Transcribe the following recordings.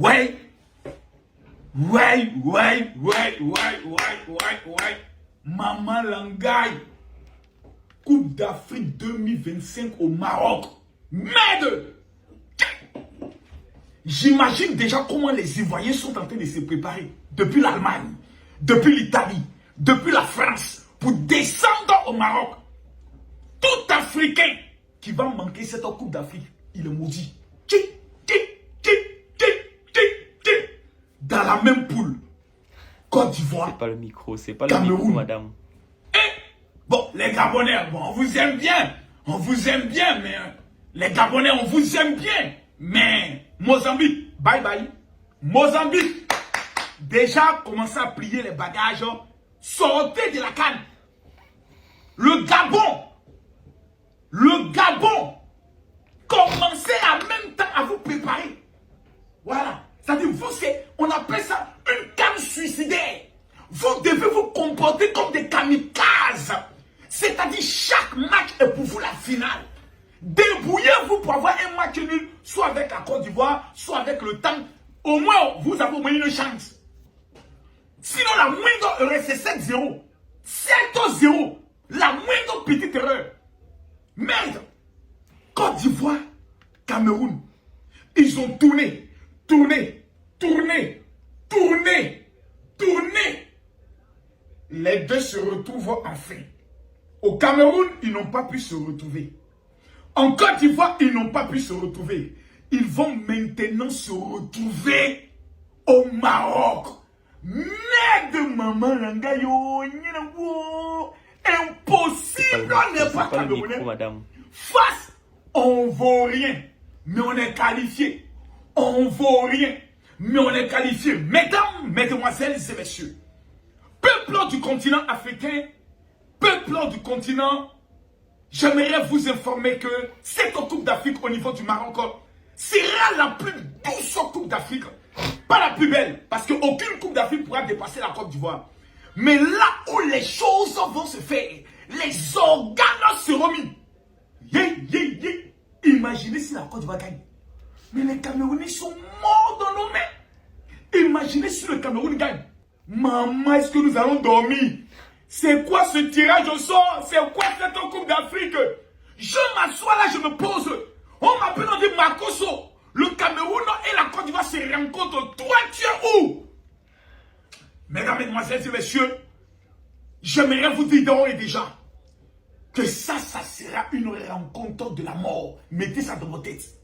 Ouais. Ouais. Maman Langaï. Coupe d'Afrique 2025 au Maroc. Merde. J'imagine déjà comment les Ivoiriens sont en train de se préparer. Depuis l'Allemagne, depuis l'Italie, depuis la France, pour descendre au Maroc. Tout Africain qui va manquer cette Coupe d'Afrique, il est maudit. Dans la même poule. Côte d'Ivoire. C'est pas le micro, c'est pas le micro, madame. Bon, les Gabonais, bon, on vous aime bien. On vous aime bien, mais les Gabonais, on vous aime bien. Mais Mozambique, bye bye. Mozambique, déjà commencé à plier les bagages. Sortez de la canne. Le Gabon, commencez en même temps à vous préparer. Voilà. C'est-à-dire, vous, on appelle ça une canne suicidaire. Vous devez vous comporter comme des kamikazes. C'est-à-dire, chaque match est pour vous la finale. Débrouillez-vous pour avoir un match nul, soit avec la Côte d'Ivoire, soit avec le temps. Au moins, vous avez au moins une chance. Sinon, la moindre erreur, c'est 7-0. 7-0. La moindre petite erreur. Merde. Côte d'Ivoire, Cameroun. Ils ont tourné. Les deux se retrouvent enfin. Au Cameroun, ils n'ont pas pu se retrouver. En Côte d'Ivoire, ils n'ont pas pu se retrouver. Ils vont maintenant se retrouver au Maroc. Merde, maman, langayo, impossible, on n'est pas Camerounais. Face, on ne vaut rien, mais on est qualifié. On ne vaut rien, mais on est qualifié. Mesdames, mesdemoiselles et messieurs, peuple du continent africain, peuple du continent, j'aimerais vous informer que cette Coupe d'Afrique au niveau du Maroc sera la plus douce Coupe d'Afrique. Pas la plus belle, parce qu'aucune Coupe d'Afrique pourra dépasser la Côte d'Ivoire. Mais là où les choses vont se faire, les organes seront mis. Imaginez si la Côte d'Ivoire gagne. Mais les Camerounais sont morts dans nos mains. Imaginez si le Cameroun gagne. Maman, est-ce que nous allons dormir? C'est quoi ce tirage au sort? C'est quoi cette Coupe d'Afrique? Je m'assois là, je me pose. On m'appelle, on dit Makoso. Le Cameroun et la Côte d'Ivoire se rencontrent. Toi, tu es où? Mesdames, mesdemoiselles et messieurs, j'aimerais vous dire d'ores et déjà que ça sera une rencontre de la mort. Mettez ça dans vos têtes.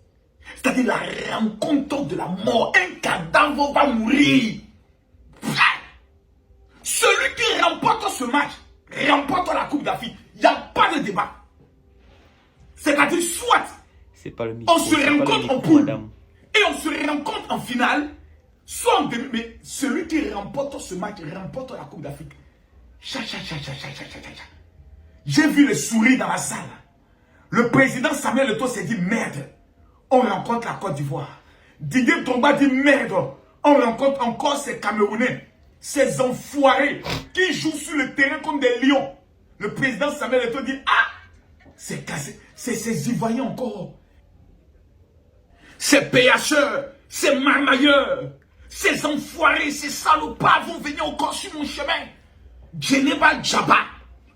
C'est-à-dire la rencontre de la mort. Un cadavre va mourir. Celui qui remporte ce match remporte la Coupe d'Afrique. Il n'y a pas de débat. C'est-à-dire soit pas le micro, on se rencontre en poule et on se rencontre en finale, soit en demi. Mais celui qui remporte ce match remporte la Coupe d'Afrique. J'ai vu les sourires dans la salle. Le président Samuel Eto'o s'est dit merde. On rencontre la Côte d'Ivoire. Didier Drogba dit merde. On rencontre encore ces Camerounais. Ces enfoirés qui jouent sur le terrain comme des lions. Le président Samuel Eto'o dit ah, c'est cassé. C'est ces Ivoiriens encore. Ces péacheurs, ces marmailleurs, ces enfoirés, ces salopards vont venir encore sur mon chemin. Djeneba Djaba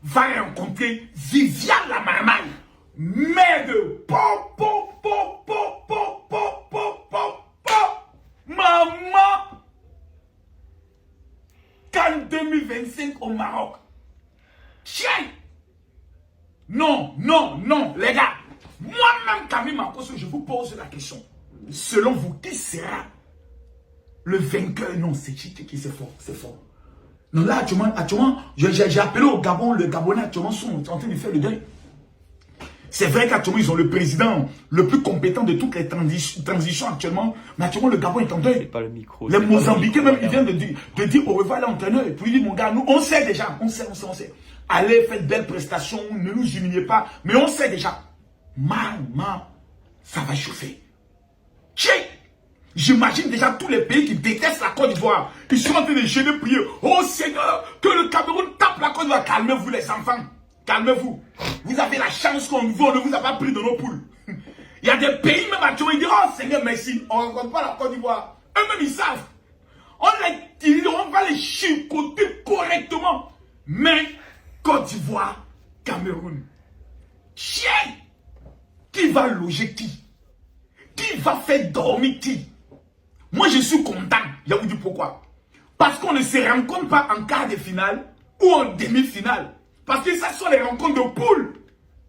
va rencontrer Viviane la marmaille. Merde. Maman. Cannes 2025 au Maroc. Tiens. Non, les gars. Moi-même, Camille Makoso, je vous pose la question. Selon vous, qui sera le vainqueur? Non, c'est Chichi qui c'est fort. Non, là, actuellement, j'ai appelé au Gabon, le Gabonais actuellement sont en train de faire le deuil. C'est vrai qu'actuellement, ils ont le président le plus compétent de toutes les transitions actuellement. Mais actuellement, le Gabon est en deuil. C'est pas le micro. Les Mozambicains, même, ils viennent de dire au revoir à l'entraîneur. Et puis, il dit, mon gars, nous, on sait déjà. On sait. Allez, faites belle prestation, ne nous humiliez pas. Mais on sait déjà. Maman, ça va chauffer. J'imagine déjà tous les pays qui détestent la Côte d'Ivoire. Ils sont en train de gêner, prier. Oh Seigneur, que le Cameroun tape la Côte d'Ivoire. Calmez-vous les enfants. Calmez-vous. Vous avez la chance qu'on ne vous a pas pris dans nos poules. Il y a des pays même actuellement, ils disent, oh Seigneur, merci. On ne rencontre pas la Côte d'Ivoire. Eux-mêmes, ils savent. On va les chicoter correctement. Mais Côte d'Ivoire, Cameroun. Chien! Qui va loger qui? Qui va faire dormir qui? Moi, je suis content. Je vais vous dire pourquoi. Parce qu'on ne se rencontre pas en quart de finale ou en demi-finale. Parce que ça sont les rencontres de poule.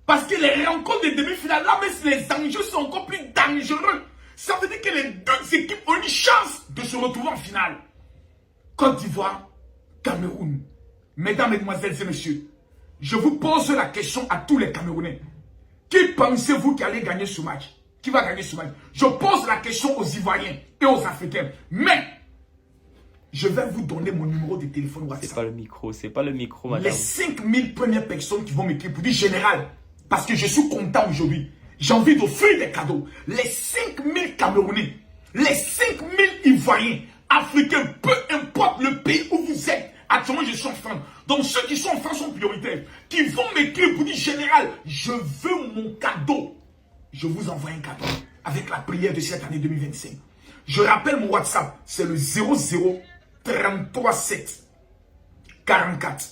Parce que les rencontres de demi-finale, là, mais les enjeux sont encore plus dangereux. Ça veut dire que les deux équipes ont une chance de se retrouver en finale. Côte d'Ivoire, Cameroun. Mesdames, mesdemoiselles et messieurs, je vous pose la question à tous les Camerounais. Qui pensez-vous qui allait gagner ce match? Qui va gagner ce match? Je pose la question aux Ivoiriens et aux Africains. Mais, je vais vous donner mon numéro de téléphone WhatsApp. C'est pas le micro, madame. Les 5000 premières personnes qui vont m'écrire pour dire général, parce que je suis content aujourd'hui. J'ai envie d'offrir des cadeaux. Les 5000 Camerounais, les 5000 Ivoiriens, Africains, peu importe le pays où vous êtes. Actuellement, je suis en France. Donc, ceux qui sont en France sont prioritaires. Qui vont m'écrire pour dire général, je veux mon cadeau. Je vous envoie un cadeau avec la prière de cette année 2025. Je rappelle mon WhatsApp, c'est le 00 33 7 44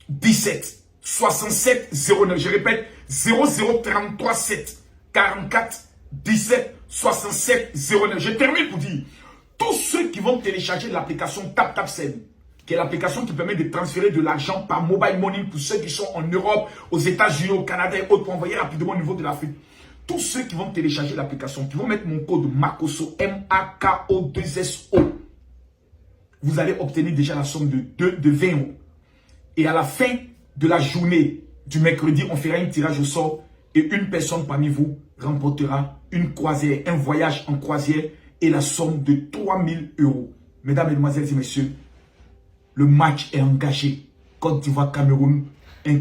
17 67 09. Je répète, 00 33 7 44 17 67 09. Je termine pour dire, tous ceux qui vont télécharger l'application TapTapSend, qui est l'application qui permet de transférer de l'argent par mobile money pour ceux qui sont en Europe, aux États-Unis, au Canada et autres, pour envoyer rapidement au niveau de l'Afrique. Tous ceux qui vont télécharger l'application, qui vont mettre mon code MAKOSO, MAKO2SO, vous allez obtenir déjà la somme de 20 euros. Et à la fin de la journée du mercredi, on fera un tirage au sort et une personne parmi vous remportera une croisière, un voyage en croisière et la somme de 3000 euros. Mesdames, Mesdemoiselles et Messieurs, le match est engagé. Côte d'Ivoire, Cameroun, un